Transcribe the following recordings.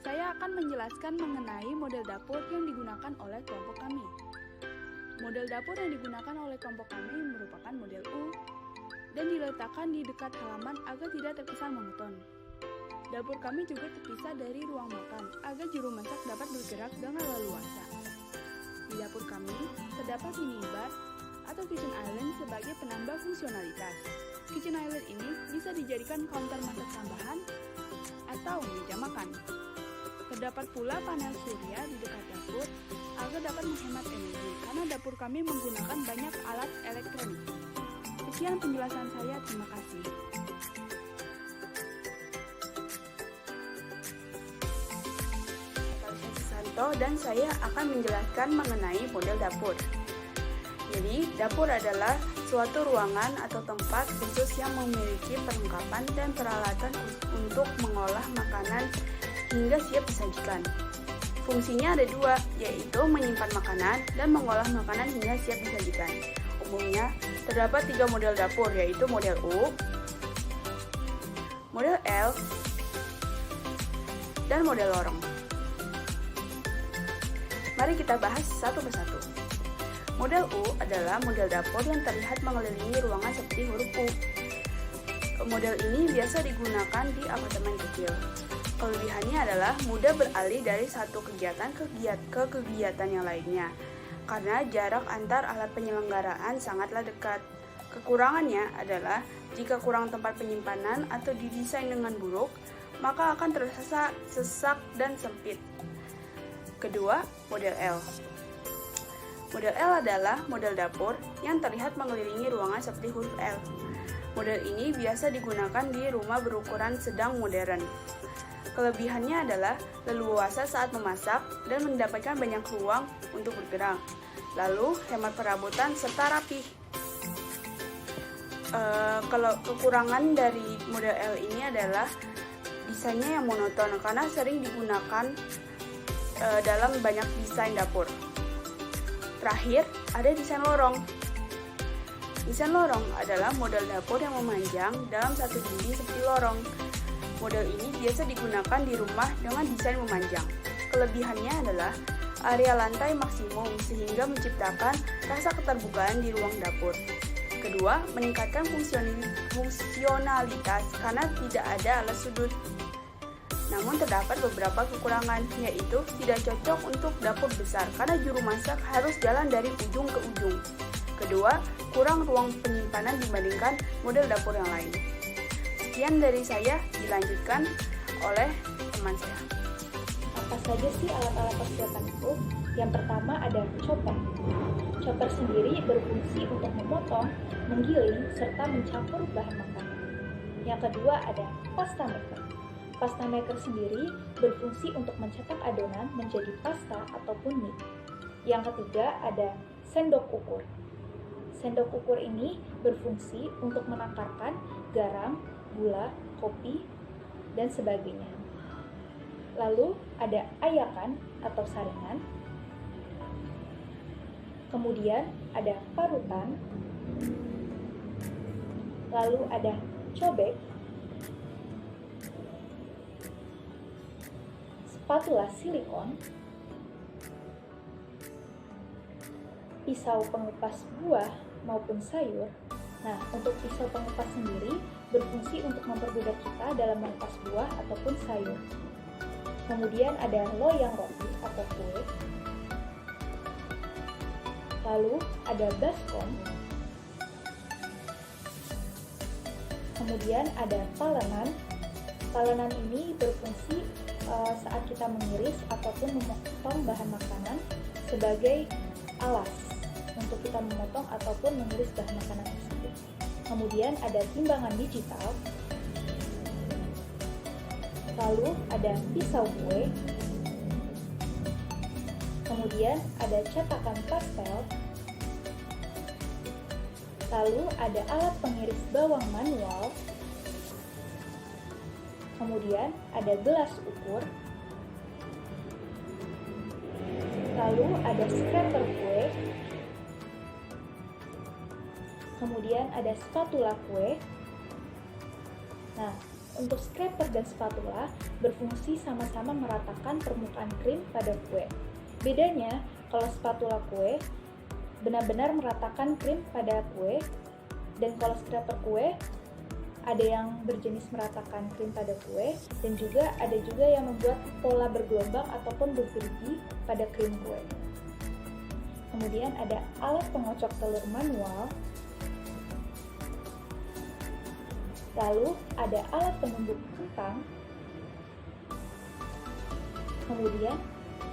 Saya akan menjelaskan mengenai model dapur yang digunakan oleh kelompok kami. Model dapur yang digunakan oleh kelompok kami merupakan model U dan diletakkan di dekat halaman agar tidak terkesan monoton. Dapur kami juga terpisah dari ruang makan agar juru masak dapat bergerak dengan leluasa. Di dapur kami terdapat minibar atau kitchen island sebagai penambah fungsionalitas. Kitchen island ini bisa dijadikan counter masak tambahan atau meja makan. Terdapat pula panel surya di dekat dapur agar dapat menghemat energi karena dapur kami menggunakan banyak alat elektronik. Sekian penjelasan saya, terima kasih. Saya Susanto dan saya akan menjelaskan mengenai model dapur. Jadi, dapur adalah suatu ruangan atau tempat khusus yang memiliki perlengkapan dan peralatan untuk mengolah makanan hingga siap disajikan. Fungsinya ada dua, yaitu menyimpan makanan dan mengolah makanan hingga siap disajikan. Umumnya, terdapat 3 model dapur, yaitu model U, model L, dan model lorong. Mari kita bahas satu persatu. Model U adalah model dapur yang terlihat mengelilingi ruangan seperti huruf U. Model ini biasa digunakan di apartemen kecil. Kelebihannya adalah mudah beralih dari satu kegiatan ke kegiatan yang lainnya, karena jarak antar alat penyelenggaraan sangatlah dekat. Kekurangannya adalah jika kurang tempat penyimpanan atau didesain dengan buruk, maka akan terasa sesak dan sempit. Kedua, model L. Model L adalah model dapur yang terlihat mengelilingi ruangan seperti huruf L. Model ini biasa digunakan di rumah berukuran sedang modern. Kelebihannya adalah leluasa saat memasak dan mendapatkan banyak ruang untuk bergerak. Lalu, hemat perabotan serta rapih. Kalau kekurangan dari model L ini adalah desainnya yang monoton karena sering digunakan dalam banyak desain dapur. Terakhir, ada desain lorong. Desain lorong adalah model dapur yang memanjang dalam satu dinding seperti lorong. Model ini biasa digunakan di rumah dengan desain memanjang. Kelebihannya adalah area lantai maksimum sehingga menciptakan rasa keterbukaan di ruang dapur. Kedua, meningkatkan fungsionalitas karena tidak ada alas sudut. Namun terdapat beberapa kekurangan, yaitu tidak cocok untuk dapur besar karena juru masak harus jalan dari ujung ke ujung. Kedua, kurang ruang penyimpanan dibandingkan model dapur yang lain. Sekian dari saya, dilanjutkan oleh teman saya. Apa saja sih alat-alat persiapan itu? Yang pertama ada chopper. Chopper sendiri berfungsi untuk memotong, menggiling, serta mencampur bahan makanan. Yang kedua ada pasta maker. Pasta maker sendiri berfungsi untuk mencetak adonan menjadi pasta ataupun mie. Yang ketiga ada sendok ukur. Sendok ukur ini berfungsi untuk menakarkan garam, gula, kopi, dan sebagainya. Lalu ada ayakan atau saringan. Kemudian ada parutan. Lalu ada cobek. Spatula silikon. Pisau pengupas buah maupun sayur. Nah, untuk pisau pengupas sendiri berfungsi untuk mempermudah kita dalam mengupas buah ataupun sayur. Kemudian ada loyang roti atau kue. Lalu ada baskom. Kemudian ada palenan. Palenan ini berfungsi saat kita mengiris ataupun memotong bahan makanan sebagai alas untuk kita memotong ataupun mengiris bahan makanan tersebut. Kemudian ada timbangan digital. Lalu ada pisau kue. Kemudian ada cetakan pastel. Lalu ada alat pengiris bawang manual. Kemudian ada gelas ukur. Lalu ada scraper kue. Kemudian ada spatula kue. Nah, Untuk scraper dan spatula berfungsi sama-sama meratakan permukaan krim pada kue. Bedanya, kalau spatula kue benar-benar meratakan krim pada kue, dan kalau scraper kue ada yang berjenis meratakan krim pada kue, dan juga ada yang membuat pola bergelombang ataupun bergerigi pada krim kue. Kemudian ada alat pengocok telur manual. Lalu ada alat penumbuk kentang. Kemudian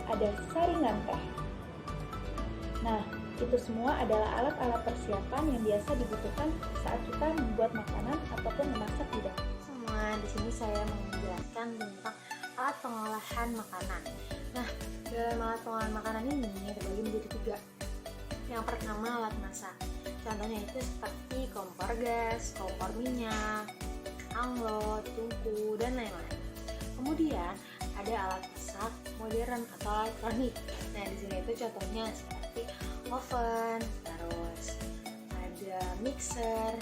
ada saringan teh. Nah, itu semua adalah alat-alat persiapan yang biasa dibutuhkan saat kita membuat makanan ataupun memasak di dapur. Semua di sini saya menjelaskan tentang alat pengolahan makanan. Nah, dalam alat pengolahan makanan ini terbagi menjadi 3. Yang pertama alat masak. Contohnya itu seperti kompor gas, kompor minyak, anglo, tungku, dan lain-lain. Kemudian ada alat masak modern atau elektronik. Nah, di sini itu contohnya seperti oven, terus ada mixer,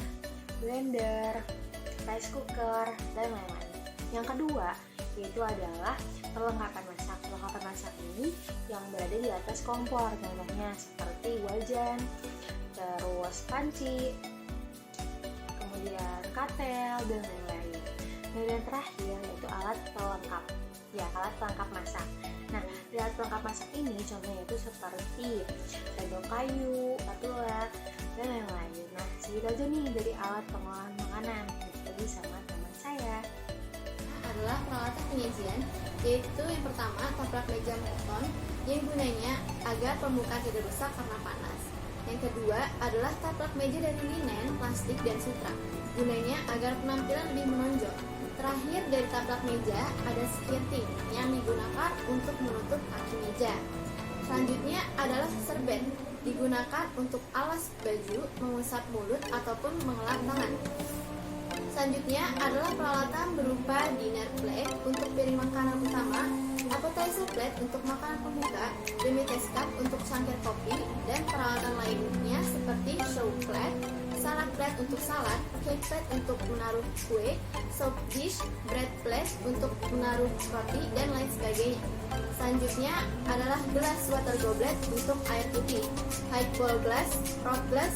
blender, rice cooker, dan lain-lain. Yang kedua yaitu adalah perlengkapan masak. Perlengkapan masak ini yang berada di atas kompor, contohnya seperti wajan, terus panci, kemudian katel, dan lain-lain. Dan yang terakhir yaitu alat pelengkap. Ya, alat pelengkap masak. Nah, di alat pelengkap masak ini contohnya itu seperti sendok kayu, spatula, dan lain-lain. Nah, segitu aja nih dari alat pengolahan makanan. Jadi sama teman saya. Adalah peralatan penyajian, yaitu yang pertama taplak meja Meleton yang gunanya agar permukaan tidak rusak karena panas. Yang kedua adalah taplak meja dari linen, plastik, dan sutra, gunanya agar penampilan lebih menonjol. Terakhir dari taplak meja ada skirting yang digunakan untuk menutup kaki meja. Selanjutnya adalah serbet, digunakan untuk alas baju, mengusap mulut, ataupun mengelap tangan. Selanjutnya adalah peralatan berupa dinner plate untuk piring makanan utama, appetizer plate untuk makanan pembuka, demi-taste cup untuk cangkir kopi, dan peralatan lainnya seperti show plate, salad plate untuk salad, cake plate untuk menaruh kue, soup dish, bread plate untuk menaruh roti, dan lain sebagainya. Selanjutnya adalah gelas water goblet untuk air putih, highball glass, rod glass,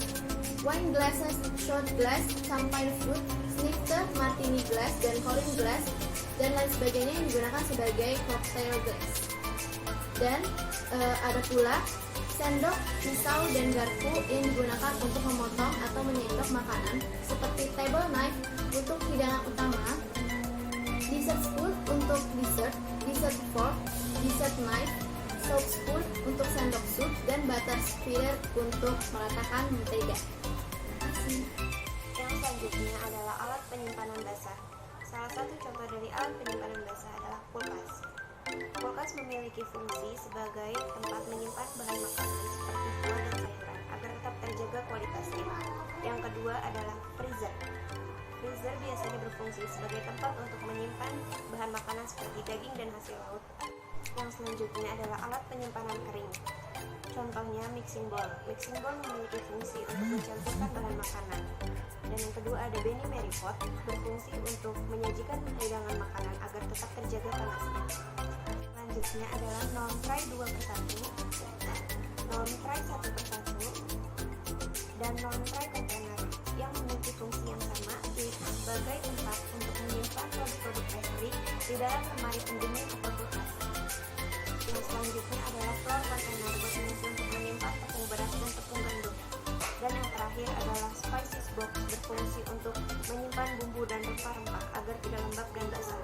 wine glasses, shot glass, champagne flute, snifter, martini glass, dan pouring glass, dan lain sebagainya yang digunakan sebagai cocktail glass. Dan ada pula sendok, pisau, dan garpu yang digunakan untuk memotong atau menyendok makanan, seperti table knife untuk hidangan utama, dessert spoon untuk dessert, dessert fork, dessert knife, soup spoon untuk sendok sup, dan butter spreader untuk meratakan mentega. Yang selanjutnya adalah alat penyimpanan basah. Salah satu contoh dari alat penyimpanan basah adalah kulkas. Kulkas memiliki fungsi sebagai tempat menyimpan bahan makanan seperti buah dan sayuran agar tetap terjaga kualitasnya. Yang kedua adalah freezer. Freezer biasanya berfungsi sebagai tempat untuk menyimpan bahan makanan seperti daging dan hasil laut. Yang selanjutnya adalah alat penyimpanan kering. Contohnya mixing bowl. Mixing bowl memiliki fungsi untuk mencampurkan bahan makanan. Dan yang kedua ada Benny Mary pot, berfungsi untuk menyajikan hidangan makanan agar tetap terjaga panasnya. Selanjutnya adalah non-tray 2/1, non-tray 1/1, dan non-tray container yang memiliki fungsi yang sama, yaitu sebagai tempat untuk menyimpan produk-produk pastry di dalam lemari pendingin atau kulkas. Yang selanjutnya adalah flour container, berfungsi untuk menyimpan tepung beras dan tepung gandum. Dan yang terakhir adalah spices box, berfungsi untuk menyimpan bumbu dan rempah-rempah agar tidak lembab dan basah.